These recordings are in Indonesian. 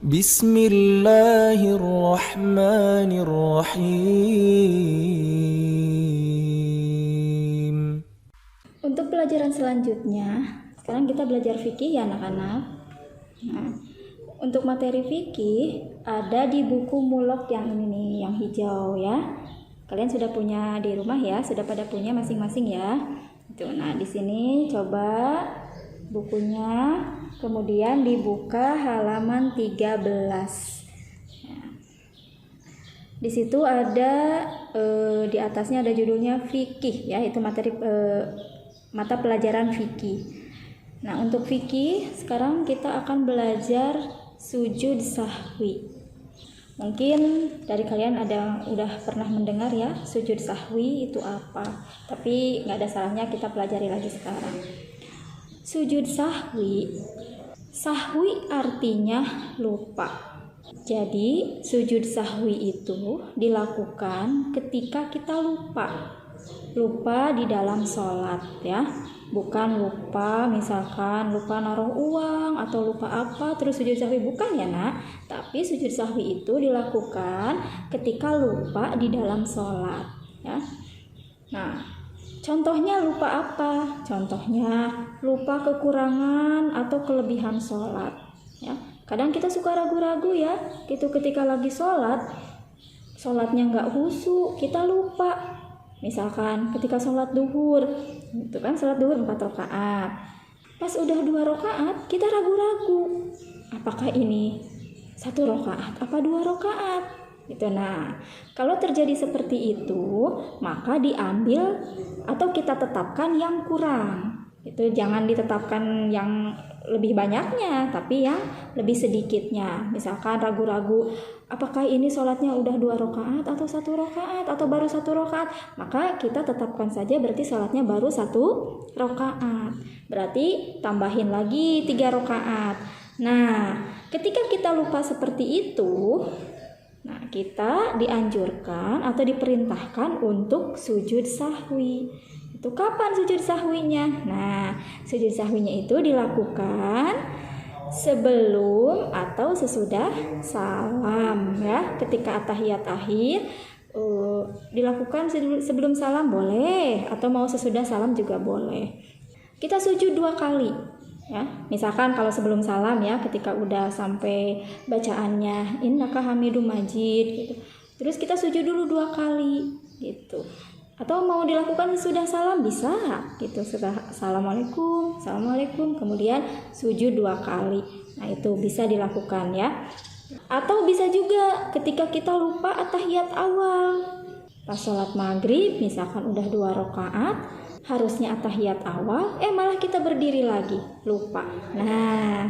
Bismillahirrahmanirrahim. Untuk pelajaran selanjutnya, sekarang kita belajar fikih ya anak-anak. Nah, untuk materi fikih ada di buku mulok yang ini nih, yang hijau ya. Kalian sudah punya di rumah ya, sudah pada punya masing-masing ya. Nah, di sini coba bukunya, kemudian dibuka halaman 13. Di situ ada di atasnya ada judulnya fikih ya, itu materi mata pelajaran fikih. Nah, untuk fikih sekarang kita akan belajar sujud sahwi. Mungkin dari kalian ada udah pernah mendengar ya sujud sahwi itu apa, tapi nggak ada salahnya kita pelajari lagi sekarang. Sujud sahwi, sahwi artinya lupa. Jadi sujud sahwi itu dilakukan ketika kita lupa di dalam sholat ya, bukan lupa misalkan lupa naruh uang atau lupa apa terus sujud sahwi, bukan ya nak, tapi sujud sahwi itu dilakukan ketika lupa di dalam sholat ya. Nah, contohnya lupa apa? Contohnya lupa kekurangan atau kelebihan sholat ya. Kadang kita suka ragu-ragu ya, gitu ketika lagi sholatnya nggak khusyuk, kita lupa. Misalkan ketika sholat duhur, itu kan sholat duhur 4 rakaat. Pas udah 2 rakaat, kita ragu-ragu. Apakah ini 1 rakaat, apa 2 rakaat? Gitu. Nah, kalau terjadi seperti itu, maka diambil atau kita tetapkan yang kurang. Itu jangan ditetapkan yang lebih banyaknya, tapi yang lebih sedikitnya. Misalkan ragu-ragu, apakah ini sholatnya udah 2 rakaat atau 1 rakaat atau baru 1 rakaat, maka kita tetapkan saja berarti sholatnya baru 1 rakaat. Berarti tambahin lagi 3 rakaat. Nah, ketika kita lupa seperti itu, nah kita dianjurkan atau diperintahkan untuk sujud sahwi. Itu kapan sujud sahwinya? Nah, sujud sahwinya itu dilakukan sebelum atau sesudah salam ya. Ketika at-tahiyat akhir dilakukan sebelum salam boleh, atau mau sesudah salam juga boleh. Kita sujud 2 kali ya. Misalkan kalau sebelum salam ya, ketika udah sampai bacaannya innaka hamidum majid gitu, terus kita sujud dulu 2 kali gitu. Atau mau dilakukan sesudah salam bisa gitu, setelah assalamualaikum, kemudian sujud 2 kali. Nah, itu bisa dilakukan ya. Atau bisa juga ketika kita lupa at-tahiyat awal. Pas sholat maghrib misalkan udah 2 rakaat, harusnya at-tahiyat awal, malah kita berdiri lagi, lupa. Nah,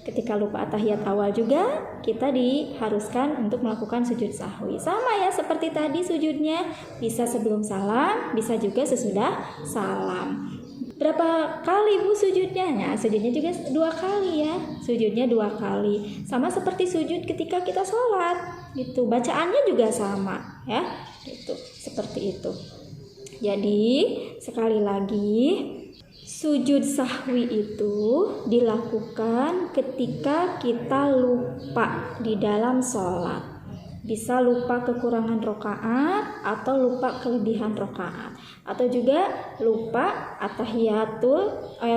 ketika lupa at-tahiyat awal juga kita diharuskan untuk melakukan sujud sahwi. Sama ya seperti tadi sujudnya, bisa sebelum salam, bisa juga sesudah salam. Berapa kali Bu sujudnya? Nah, sujudnya juga 2 kali ya. Sujudnya 2 kali. Sama seperti sujud ketika kita sholat gitu. Bacaannya juga sama ya. Gitu, seperti itu. Jadi, sekali lagi, sujud sahwi itu dilakukan ketika kita lupa di dalam sholat. Bisa lupa kekurangan rakaat atau lupa kelebihan rakaat, atau juga lupa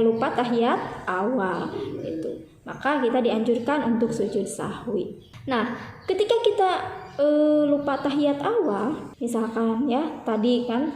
lupa tahiyat awal itu. Maka kita dianjurkan untuk sujud sahwi. Nah, ketika kita lupa tahiyat awal, misalkan ya tadi kan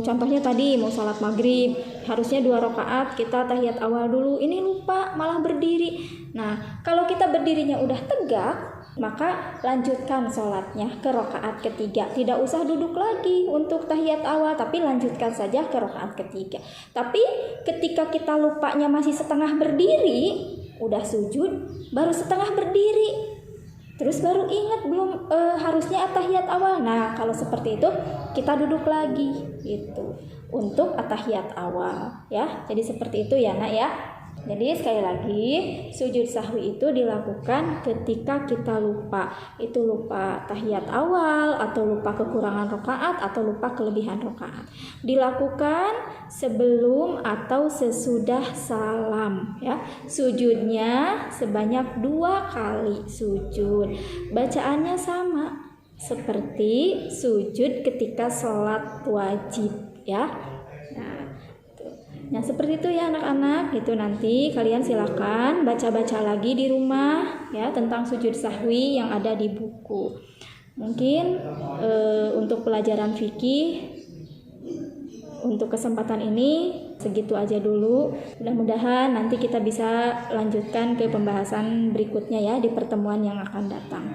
contohnya tadi mau sholat maghrib harusnya 2 rakaat, kita tahiyat awal dulu, ini lupa malah berdiri. Nah, kalau kita berdirinya udah tegak, maka lanjutkan sholatnya ke rakaat ketiga. Tidak usah duduk lagi untuk tahiyat awal, tapi lanjutkan saja ke rakaat ketiga. Tapi ketika kita lupanya masih setengah berdiri, udah sujud baru setengah berdiri, terus baru ingat belum harusnya at-tahiyat awal. Nah, kalau seperti itu kita duduk lagi gitu untuk at-tahiyat awal ya. Jadi seperti itu ya nak ya. Jadi sekali lagi, sujud sahwi itu dilakukan ketika kita lupa. Itu lupa tahiyat awal, atau lupa kekurangan rakaat, atau lupa kelebihan rakaat. Dilakukan sebelum atau sesudah salam, ya. Sujudnya sebanyak 2 kali sujud. Bacaannya sama seperti sujud ketika sholat wajib, ya. Nah, seperti itu ya anak-anak. Itu nanti kalian silakan baca-baca lagi di rumah ya tentang sujud sahwi yang ada di buku. Mungkin untuk pelajaran fikih untuk kesempatan ini segitu aja dulu. Mudah-mudahan nanti kita bisa lanjutkan ke pembahasan berikutnya ya di pertemuan yang akan datang.